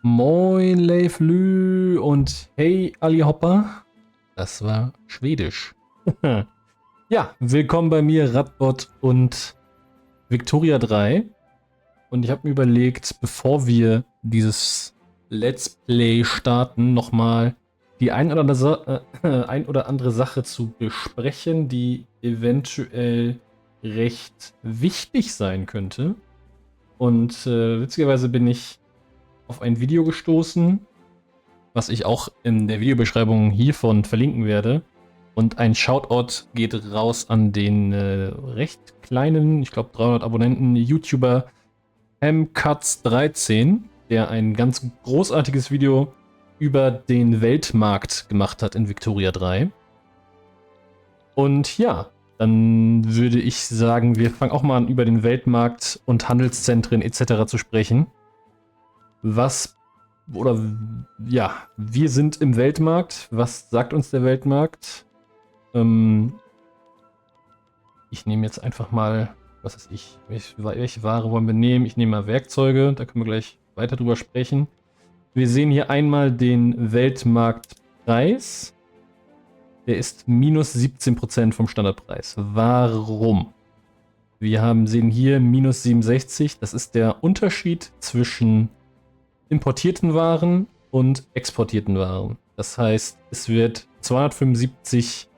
Moin Leif Lü und hey Ali Hopper. Das war Schwedisch. Ja, willkommen bei mir Radbot und Victoria 3. Und ich habe mir überlegt, bevor wir dieses Let's Play starten, nochmal die ein oder andere Sache zu besprechen, die eventuell recht wichtig sein könnte. Und witzigerweise bin ich auf ein Video gestoßen, was ich auch in der Videobeschreibung hiervon verlinken werde. Und ein Shoutout geht raus an den recht kleinen, ich glaube 300 Abonnenten, YouTuber MCuts13, der ein ganz großartiges Video über den Weltmarkt gemacht hat in Victoria 3. Und ja, dann würde ich sagen, wir fangen auch mal an, über den Weltmarkt und Handelszentren etc. zu sprechen. Wir sind im Weltmarkt. Was sagt uns der Weltmarkt? Ich nehme jetzt einfach mal, was weiß ich, welche Ware wollen wir nehmen? Ich nehme mal Werkzeuge, da können wir gleich weiter drüber sprechen. Wir sehen hier einmal den Weltmarktpreis. Der ist minus 17% vom Standardpreis. Warum? Wir sehen hier minus 67. Das ist der Unterschied zwischen importierten Waren und exportierten Waren. Das heißt, es wird 275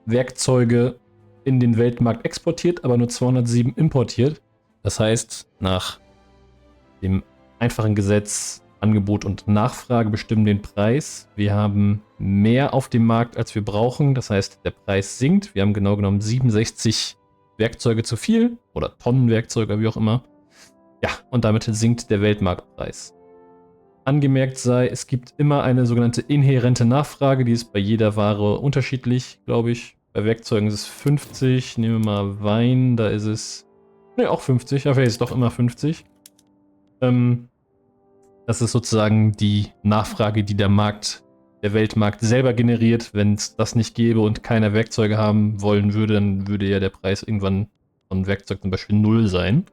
Werkzeuge in den Weltmarkt exportiert, aber nur 207 importiert. Das heißt, nach dem einfachen Gesetz Angebot und Nachfrage bestimmen den Preis. Wir haben mehr auf dem Markt, als wir brauchen. Das heißt, der Preis sinkt. Wir haben genau genommen 67 Werkzeuge zu viel oder Tonnen Werkzeuge, wie auch immer. Ja, und damit sinkt der Weltmarktpreis. Angemerkt sei, es gibt immer eine sogenannte inhärente Nachfrage, die ist bei jeder Ware unterschiedlich, glaube ich. Bei Werkzeugen ist es 50, nehmen wir mal Wein, da ist es, auch 50, aber ist es doch immer 50. Das ist sozusagen die Nachfrage, die der Weltmarkt selber generiert. Wenn es das nicht gäbe und keiner Werkzeuge haben wollen würde, dann würde ja der Preis irgendwann von Werkzeug zum Beispiel 0 sein.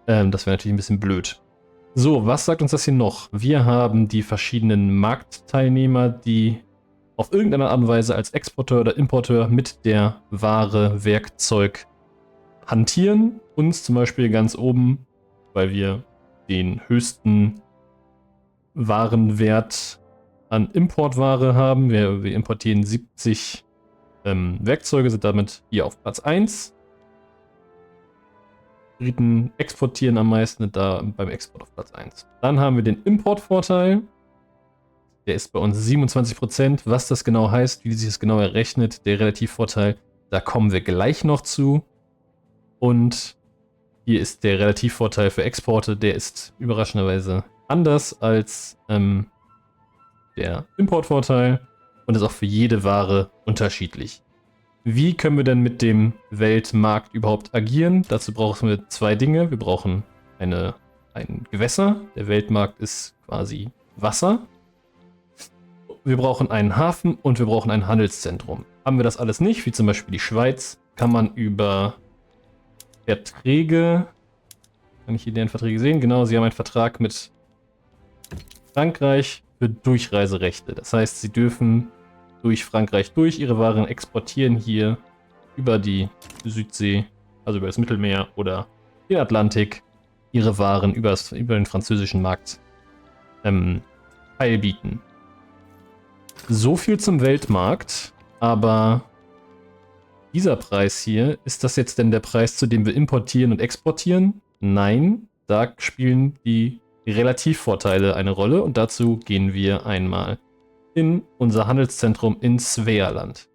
Das wäre natürlich ein bisschen blöd. So, was sagt uns das hier noch? Wir haben die verschiedenen Marktteilnehmer, die auf irgendeine Art und Weise als Exporteur oder Importeur mit der Ware Werkzeug hantieren. Uns zum Beispiel ganz oben, weil wir den höchsten Warenwert an Importware haben. Wir importieren 70 Werkzeuge, sind damit hier auf Platz 1. Briten exportieren am meisten, da beim Export auf Platz 1. Dann haben wir den Importvorteil. Der ist bei uns 27%. Was das genau heißt, wie sich das genau errechnet, der Relativvorteil, da kommen wir gleich noch zu. Und hier ist der Relativvorteil für Exporte, der ist überraschenderweise anders als der Importvorteil und ist auch für jede Ware unterschiedlich. Wie können wir denn mit dem Weltmarkt überhaupt agieren? Dazu brauchen wir zwei Dinge. Wir brauchen ein Gewässer. Der Weltmarkt ist quasi Wasser. Wir brauchen einen Hafen und wir brauchen ein Handelszentrum. Haben wir das alles nicht, wie zum Beispiel die Schweiz, kann man über Verträge, kann ich hier deren Verträge sehen? Genau, sie haben einen Vertrag mit Frankreich für Durchreiserechte. Das heißt, sie dürfen durch Frankreich ihre Waren exportieren hier über die Südsee, also über das Mittelmeer oder den Atlantik, ihre Waren über den französischen Markt teilbieten. So viel zum Weltmarkt, aber dieser Preis hier, ist das jetzt denn der Preis, zu dem wir importieren und exportieren? Nein, da spielen die Relativvorteile eine Rolle und dazu gehen wir einmal in unser Handelszentrum in Svealand.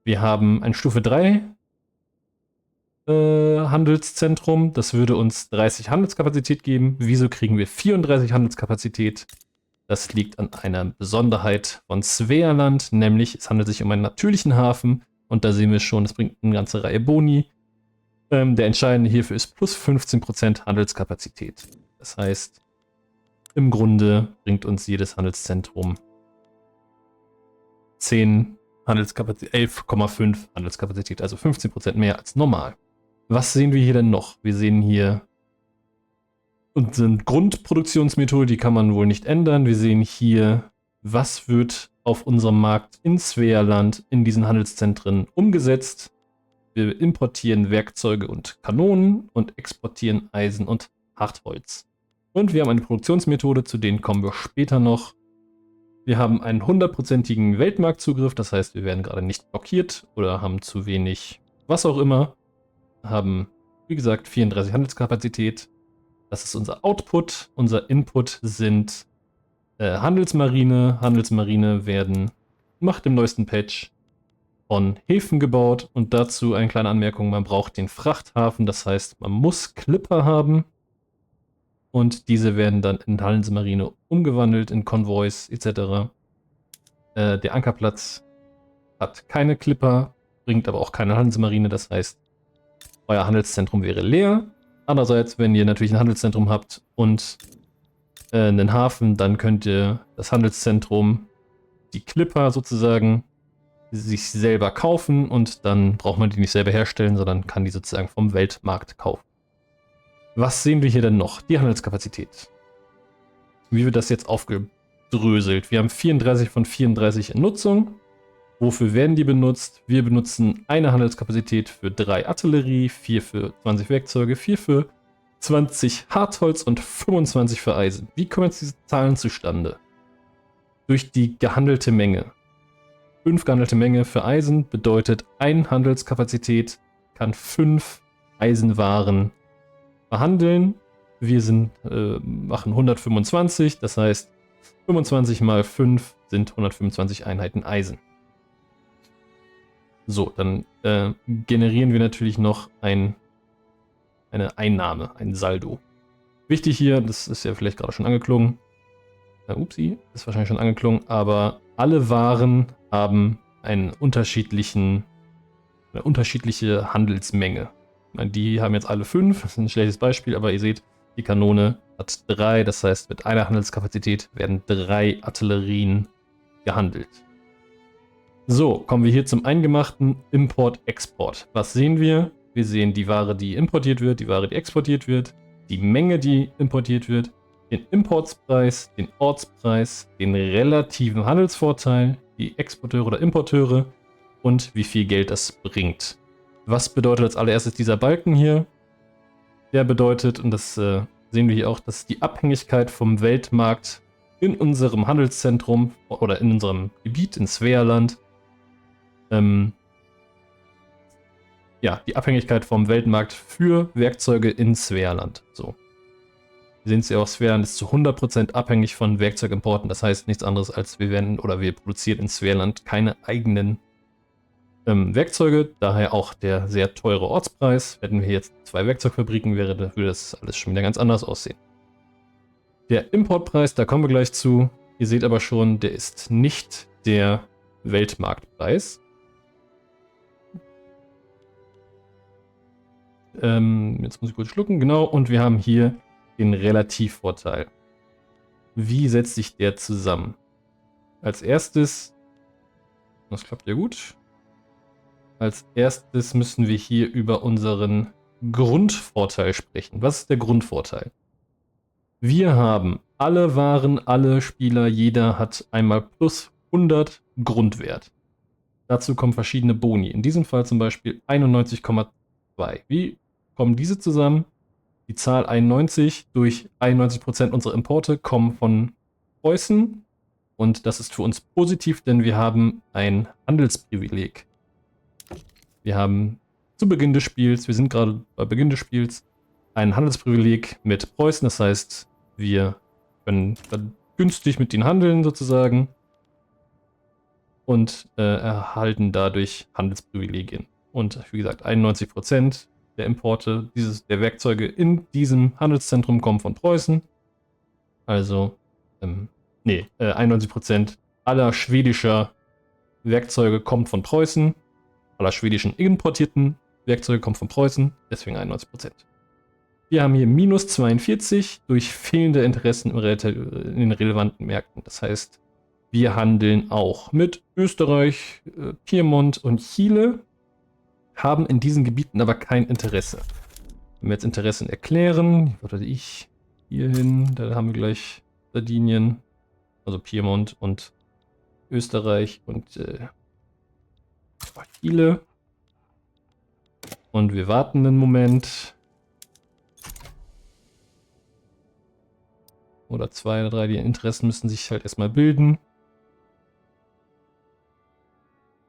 Wir haben ein Stufe 3 Handelszentrum, das würde uns 30 Handelskapazität geben. Wieso kriegen wir 34 Handelskapazität? Das liegt an einer Besonderheit von Svealand, nämlich es handelt sich um einen natürlichen Hafen und da sehen wir schon, es bringt eine ganze Reihe Boni. Der entscheidende hierfür ist plus 15% Handelskapazität. Das heißt, im Grunde bringt uns jedes Handelszentrum 11,5 Handelskapazität, also 15% mehr als normal. Was sehen wir hier denn noch? Wir sehen hier unsere Grundproduktionsmethode, die kann man wohl nicht ändern. Wir sehen hier, was wird auf unserem Markt in Svealand in diesen Handelszentren umgesetzt. Wir importieren Werkzeuge und Kanonen und exportieren Eisen und Hartholz. Und wir haben eine Produktionsmethode, zu denen kommen wir später noch. Wir haben einen 100%igen Weltmarktzugriff, das heißt, wir werden gerade nicht blockiert oder haben zu wenig, was auch immer. Haben, wie gesagt, 34 Handelskapazität. Das ist unser Output. Unser Input sind Handelsmarine. Handelsmarine werden nach dem neuesten Patch von Häfen gebaut. Und dazu eine kleine Anmerkung, man braucht den Frachthafen. Das heißt, man muss Clipper haben. Und diese werden dann in Handelsmarine umgewandelt, in Konvois etc. Der Ankerplatz hat keine Clipper, bringt aber auch keine Handelsmarine. Das heißt, euer Handelszentrum wäre leer. Andererseits, wenn ihr natürlich ein Handelszentrum habt und einen Hafen, dann könnt ihr das Handelszentrum, die Clipper sozusagen, sich selber kaufen und dann braucht man die nicht selber herstellen, sondern kann die sozusagen vom Weltmarkt kaufen. Was sehen wir hier denn noch? Die Handelskapazität. Wie wird das jetzt aufgedröselt? Wir haben 34 von 34 in Nutzung. Wofür werden die benutzt? Wir benutzen eine Handelskapazität für 3 Artillerie, 4 für 20 Werkzeuge, 4 für 20 Hartholz und 25 für Eisen. Wie kommen jetzt diese Zahlen zustande? Durch die gehandelte Menge. 5 gehandelte Menge für Eisen bedeutet, eine Handelskapazität kann 5 Eisenwaren verhandeln. Wir machen 125, das heißt 25 mal 5 sind 125 Einheiten Eisen. So, dann generieren wir natürlich noch eine Einnahme, ein Saldo. Wichtig hier, das ist ja vielleicht gerade schon angeklungen. Upsi, ist wahrscheinlich schon angeklungen, aber alle Waren haben eine unterschiedliche Handelsmenge. Die haben jetzt alle 5, das ist ein schlechtes Beispiel, aber ihr seht, die Kanone hat 3, das heißt, mit einer Handelskapazität werden 3 Artillerien gehandelt. So, kommen wir hier zum eingemachten Import-Export. Was sehen wir? Wir sehen die Ware, die importiert wird, die Ware, die exportiert wird, die Menge, die importiert wird, den Importspreis, den Ortspreis, den relativen Handelsvorteil, die Exporteure oder Importeure und wie viel Geld das bringt. Was bedeutet als allererstes dieser Balken hier? Der bedeutet, und das sehen wir hier auch, dass die Abhängigkeit vom Weltmarkt in unserem Handelszentrum oder in unserem Gebiet in Svealand, die Abhängigkeit vom Weltmarkt für Werkzeuge in Svealand. So. Wir sehen es ja auch, Svealand ist zu 100% abhängig von Werkzeugimporten. Das heißt nichts anderes als wir produzieren in Svealand keine eigenen Werkzeuge, daher auch der sehr teure Ortspreis. Hätten wir jetzt 2 Werkzeugfabriken, würde das alles schon wieder ganz anders aussehen. Der Importpreis, da kommen wir gleich zu. Ihr seht aber schon, der ist nicht der Weltmarktpreis. Jetzt muss ich kurz schlucken, genau. Und wir haben hier den Relativvorteil. Wie setzt sich der zusammen? Als erstes, das klappt ja gut. Als erstes müssen wir hier über unseren Grundvorteil sprechen. Was ist der Grundvorteil? Wir haben alle Waren, alle Spieler, jeder hat einmal plus 100 Grundwert. Dazu kommen verschiedene Boni. In diesem Fall zum Beispiel 91,2. Wie kommen diese zusammen? Die Zahl 91 durch 91% unserer Importe kommen von Preußen. Und das ist für uns positiv, denn wir haben ein Handelsprivileg. Wir haben zu Beginn des Spiels, wir sind gerade bei Beginn des Spiels, ein Handelsprivileg mit Preußen. Das heißt, wir können günstig mit ihnen handeln sozusagen und erhalten dadurch Handelsprivilegien. Und wie gesagt, 91% der Importe der Werkzeuge in diesem Handelszentrum kommen von Preußen. Also, 91% aller schwedischer Werkzeuge kommt von Preußen. Aller schwedischen importierten Werkzeuge kommen von Preußen, deswegen 91%. Wir haben hier minus 42 durch fehlende Interessen in den relevanten Märkten. Das heißt, wir handeln auch mit Österreich, Piemont und Chile, haben in diesen Gebieten aber kein Interesse. Wenn wir jetzt Interessen erklären, würde ich hierhin. Da haben wir gleich Sardinien, also Piemont und Österreich und Chile. Und wir warten einen Moment. Oder 2 oder 3, die Interessen müssen sich halt erstmal bilden.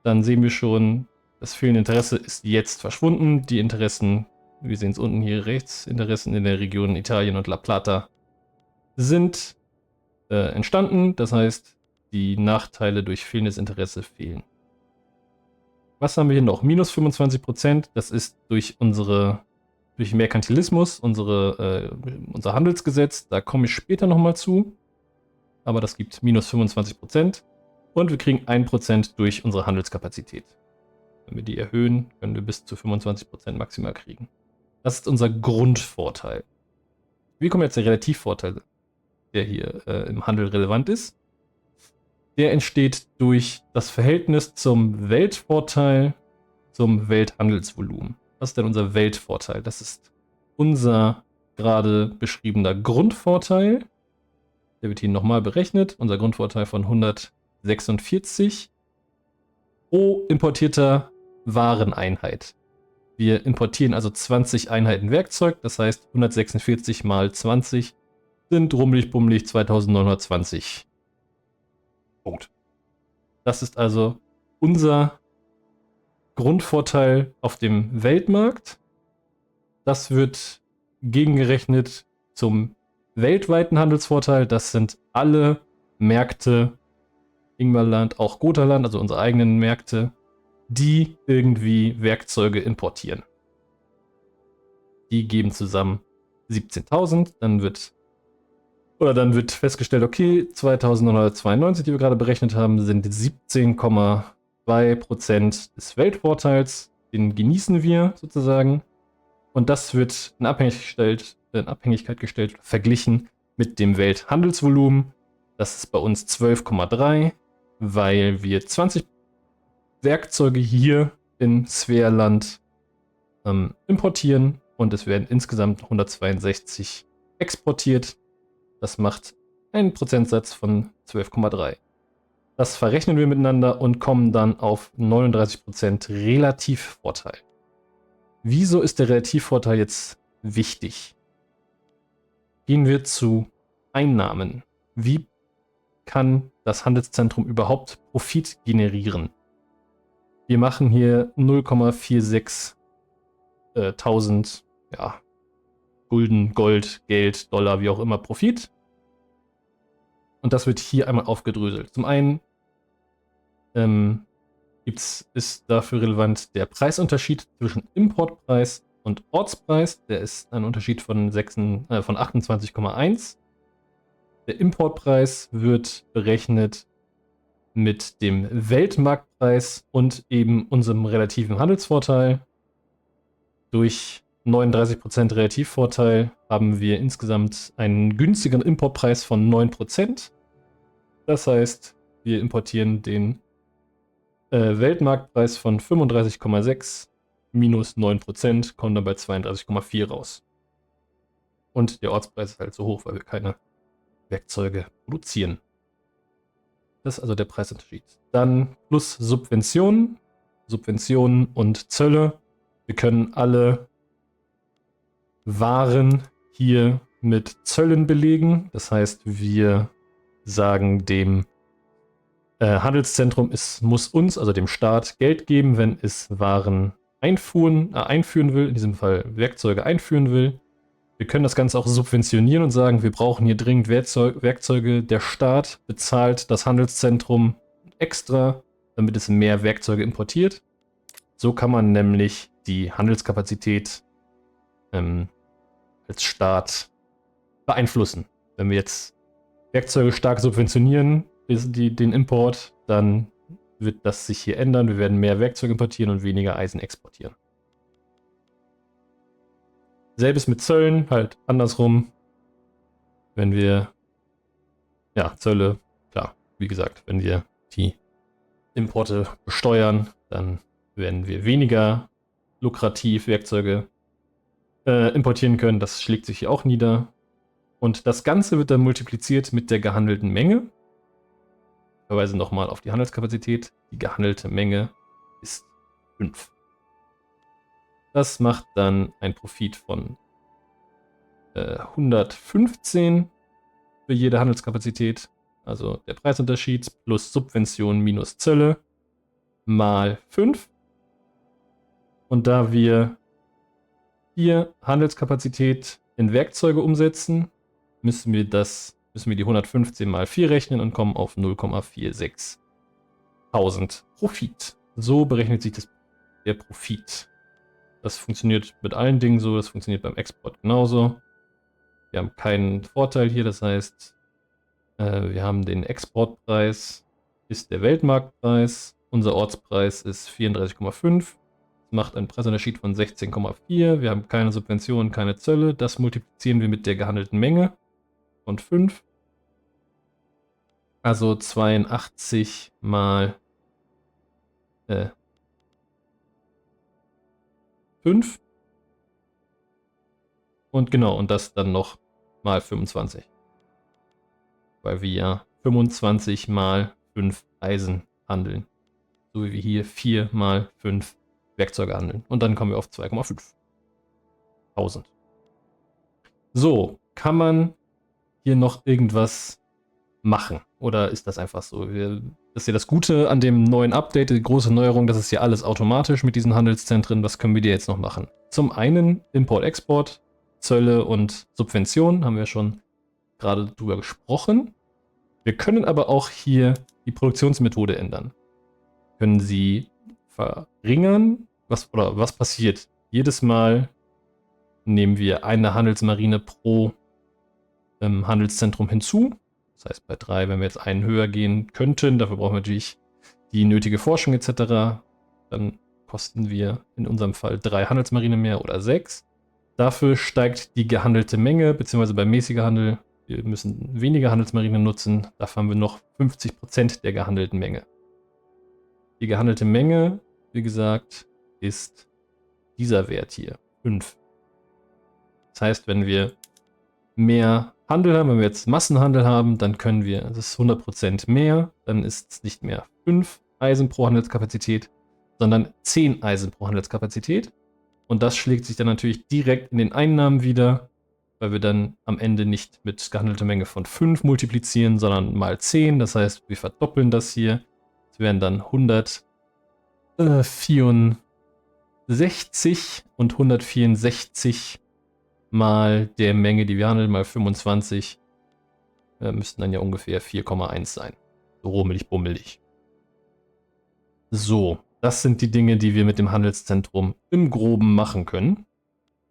Dann sehen wir schon, das fehlende Interesse ist jetzt verschwunden. Die Interessen, wir sehen es unten hier rechts, Interessen in der Region Italien und La Plata sind entstanden. Das heißt, die Nachteile durch fehlendes Interesse fehlen. Was haben wir hier noch? Minus 25%. Das ist durch Merkantilismus, unser Handelsgesetz. Da komme ich später nochmal zu. Aber das gibt minus 25%. Und wir kriegen 1% durch unsere Handelskapazität. Wenn wir die erhöhen, können wir bis zu 25% maximal kriegen. Das ist unser Grundvorteil. Wie kommt jetzt der Relativvorteil, der hier im Handel relevant ist? Der entsteht durch das Verhältnis zum Weltvorteil zum Welthandelsvolumen. Was ist denn unser Weltvorteil? Das ist unser gerade beschriebener Grundvorteil. Der wird hier nochmal berechnet. Unser Grundvorteil von 146 pro importierter Wareneinheit. Wir importieren also 20 Einheiten Werkzeug. Das heißt 146 mal 20 sind rummelig bummelig 2920. Punkt. Das ist also unser Grundvorteil auf dem Weltmarkt. Das wird gegengerechnet zum weltweiten Handelsvorteil. Das sind alle Märkte, Ingwerland, auch Gotaland, also unsere eigenen Märkte, die irgendwie Werkzeuge importieren. Die geben zusammen 17.000. Dann wird festgestellt, okay, 2.992, die wir gerade berechnet haben, sind 17,2% des Weltvorteils. Den genießen wir sozusagen. Und das wird in Abhängigkeit gestellt, verglichen mit dem Welthandelsvolumen. Das ist bei uns 12,3, weil wir 20 Werkzeuge hier in Sverland importieren und es werden insgesamt 162 exportiert. Das macht einen Prozentsatz von 12,3. Das verrechnen wir miteinander und kommen dann auf 39% Relativvorteil. Wieso ist der Relativvorteil jetzt wichtig? Gehen wir zu Einnahmen. Wie kann das Handelszentrum überhaupt Profit generieren? Wir machen hier 0,46 tausend, Gulden, Gold, Geld, Dollar, wie auch immer, Profit. Und das wird hier einmal aufgedröselt. Zum einen ist dafür relevant der Preisunterschied zwischen Importpreis und Ortspreis. Der ist ein Unterschied von 28,1. Der Importpreis wird berechnet mit dem Weltmarktpreis und eben unserem relativen Handelsvorteil. Durch 39% Relativvorteil haben wir insgesamt einen günstigeren Importpreis von 9%. Das heißt, wir importieren den Weltmarktpreis von 35,6 minus 9%, kommen dann bei 32,4 raus. Und der Ortspreis ist halt so hoch, weil wir keine Werkzeuge produzieren. Das ist also der Preisunterschied. Dann plus Subventionen und Zölle. Wir können alle Waren hier mit Zöllen belegen. Das heißt, wir sagen dem Handelszentrum, es muss uns, also dem Staat, Geld geben, wenn es Waren einführen will, in diesem Fall Werkzeuge einführen will. Wir können das Ganze auch subventionieren und sagen, wir brauchen hier dringend Werkzeuge. Der Staat bezahlt das Handelszentrum extra, damit es mehr Werkzeuge importiert. So kann man nämlich die Handelskapazität als Staat beeinflussen. Wenn wir jetzt Werkzeuge stark subventionieren, den Import, dann wird das sich hier ändern. Wir werden mehr Werkzeuge importieren und weniger Eisen exportieren. Selbes mit Zöllen, halt andersrum. Wenn wir, Zölle, klar, wie gesagt, wenn wir die Importe besteuern, dann werden wir weniger lukrativ Werkzeuge importieren können. Das schlägt sich hier auch nieder. Und das Ganze wird dann multipliziert mit der gehandelten Menge. Ich verweise nochmal auf die Handelskapazität. Die gehandelte Menge ist 5. Das macht dann ein Profit von 115 für jede Handelskapazität. Also der Preisunterschied plus Subvention minus Zölle mal 5. Und da wir hier Handelskapazität in Werkzeuge umsetzen, müssen wir die 115 mal 4 rechnen und kommen auf 0,46 Tausend Profit. So berechnet sich der Profit. Das funktioniert mit allen Dingen so, das funktioniert beim Export genauso. Wir haben keinen Vorteil hier, das heißt, wir haben den Exportpreis, ist der Weltmarktpreis, unser Ortspreis ist 34,5. Das macht einen Preisunterschied von 16,4. Wir haben keine Subventionen, keine Zölle. Das multiplizieren wir mit der gehandelten Menge von 5. Also 82 mal 5. Und genau, und das dann noch mal 25. Weil wir ja 25 mal 5 Eisen handeln. So wie wir hier 4 mal 5 Werkzeuge handeln. Und dann kommen wir auf 2,5 Tausend. So, kann man hier noch irgendwas machen? Oder ist das einfach so? Das ist ja das Gute an dem neuen Update, die große Neuerung, das ist ja alles automatisch mit diesen Handelszentren. Was können wir dir jetzt noch machen? Zum einen Import-Export, Zölle und Subventionen, haben wir schon gerade drüber gesprochen. Wir können aber auch hier die Produktionsmethode ändern. Können sie verringern? Was passiert? Jedes Mal nehmen wir eine Handelsmarine pro Handelszentrum hinzu. Das heißt, bei 3, wenn wir jetzt einen höher gehen könnten, dafür brauchen wir natürlich die nötige Forschung etc., dann kosten wir in unserem Fall 3 Handelsmarine mehr oder 6. Dafür steigt die gehandelte Menge, beziehungsweise beim mäßiger Handel, wir müssen weniger Handelsmarine nutzen, dafür haben wir noch 50% der gehandelten Menge. Die gehandelte Menge, wie gesagt, ist dieser Wert hier, 5. Das heißt, wenn wir mehr Handel haben, wenn wir jetzt Massenhandel haben, dann können wir, das ist 100% mehr, dann ist es nicht mehr 5 Eisen pro Handelskapazität, sondern 10 Eisen pro Handelskapazität. Und das schlägt sich dann natürlich direkt in den Einnahmen wieder, weil wir dann am Ende nicht mit gehandelter Menge von 5 multiplizieren, sondern mal 10. Das heißt, wir verdoppeln das hier. Es wären dann 164 und 164 mal der Menge, die wir handeln, mal 25, müssten dann ja ungefähr 4,1 sein. So rummelig-bummelig. So, das sind die Dinge, die wir mit dem Handelszentrum im Groben machen können.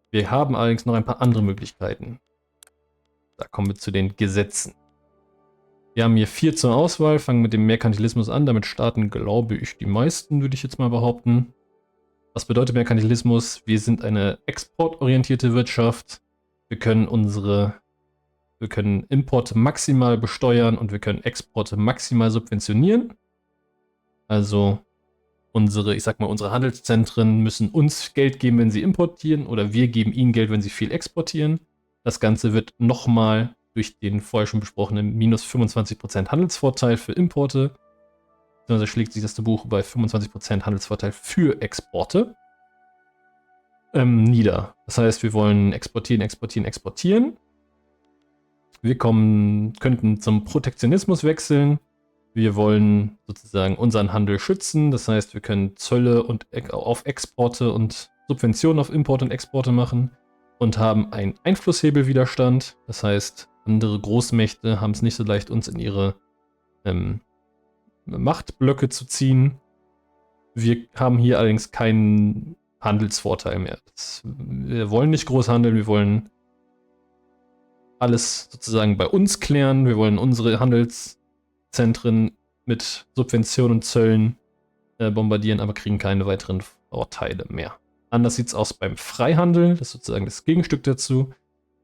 Wir haben allerdings noch ein paar andere Möglichkeiten. Da kommen wir zu den Gesetzen. Wir haben hier 4 zur Auswahl, fangen mit dem Merkantilismus an. Damit starten, glaube ich, die meisten, würde ich jetzt mal behaupten. Was bedeutet Merkantilismus? Wir sind eine exportorientierte Wirtschaft. Wir können Importe maximal besteuern und wir können Exporte maximal subventionieren. Also unsere Handelszentren müssen uns Geld geben, wenn sie importieren, oder wir geben ihnen Geld, wenn sie viel exportieren. Das Ganze wird nochmal durch den vorher schon besprochenen minus 25% Handelsvorteil für Importe, beziehungsweise schlägt sich das Buch bei 25% Handelsvorteil für Exporte nieder. Das heißt, wir wollen exportieren. Wir könnten zum Protektionismus wechseln. Wir wollen sozusagen unseren Handel schützen. Das heißt, wir können Zölle auf Exporte und Subventionen auf Importe und Exporte machen und haben einen Einflusshebelwiderstand. Das heißt, andere Großmächte haben es nicht so leicht, uns in ihre Machtblöcke zu ziehen. Wir haben hier allerdings keinen Handelsvorteil mehr. Wir wollen nicht groß handeln, wir wollen alles sozusagen bei uns klären. Wir wollen unsere Handelszentren mit Subventionen und Zöllen bombardieren, aber kriegen keine weiteren Vorteile mehr. Anders sieht es aus beim Freihandel, das ist sozusagen das Gegenstück dazu.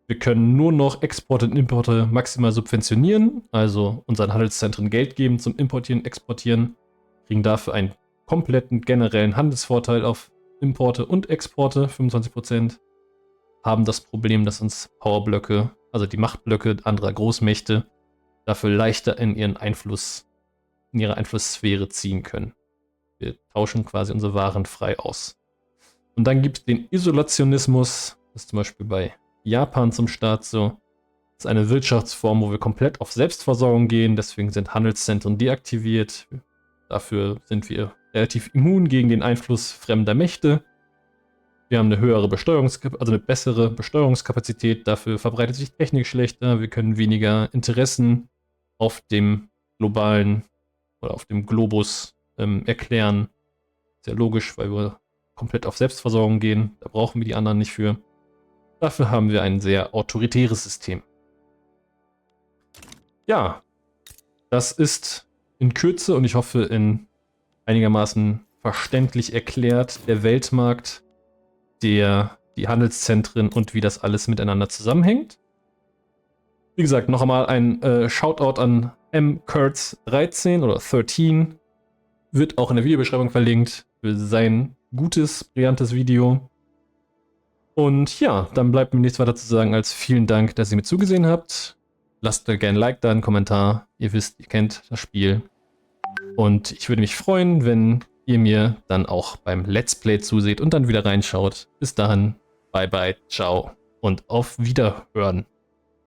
Wir können nur noch Exporte und Importe maximal subventionieren, also unseren Handelszentren Geld geben zum Importieren, Exportieren, kriegen dafür einen kompletten generellen Handelsvorteil auf Importe und Exporte, 25%, haben das Problem, dass uns Powerblöcke also die Machtblöcke anderer Großmächte, dafür leichter in ihre Einflusssphäre ziehen können. Wir tauschen quasi unsere Waren frei aus. Und dann gibt es den Isolationismus, das ist zum Beispiel bei Japan zum Start so. Das ist eine Wirtschaftsform, wo wir komplett auf Selbstversorgung gehen, deswegen sind Handelszentren deaktiviert. Dafür sind wir relativ immun gegen den Einfluss fremder Mächte. Wir haben eine höhere eine bessere Besteuerungskapazität, dafür verbreitet sich Technik schlechter, wir können weniger Interessen auf dem globalen oder auf dem Globus erklären. Sehr logisch, weil wir komplett auf Selbstversorgung gehen, da brauchen wir die anderen nicht für. Dafür haben wir ein sehr autoritäres System. Ja, das ist in Kürze und ich hoffe in einigermaßen verständlich erklärt der Weltmarkt, die Handelszentren und wie das alles miteinander zusammenhängt. Wie gesagt, noch einmal ein Shoutout an mkurtz13 oder 13. Wird auch in der Videobeschreibung verlinkt für sein gutes, brillantes Video. Und ja, dann bleibt mir nichts weiter zu sagen als vielen Dank, dass ihr mir zugesehen habt. Lasst gerne ein Like da, einen Kommentar. Ihr wisst, ihr kennt das Spiel. Und ich würde mich freuen, wenn ihr mir dann auch beim Let's Play zuseht und dann wieder reinschaut. Bis dahin, bye bye, ciao und auf Wiederhören.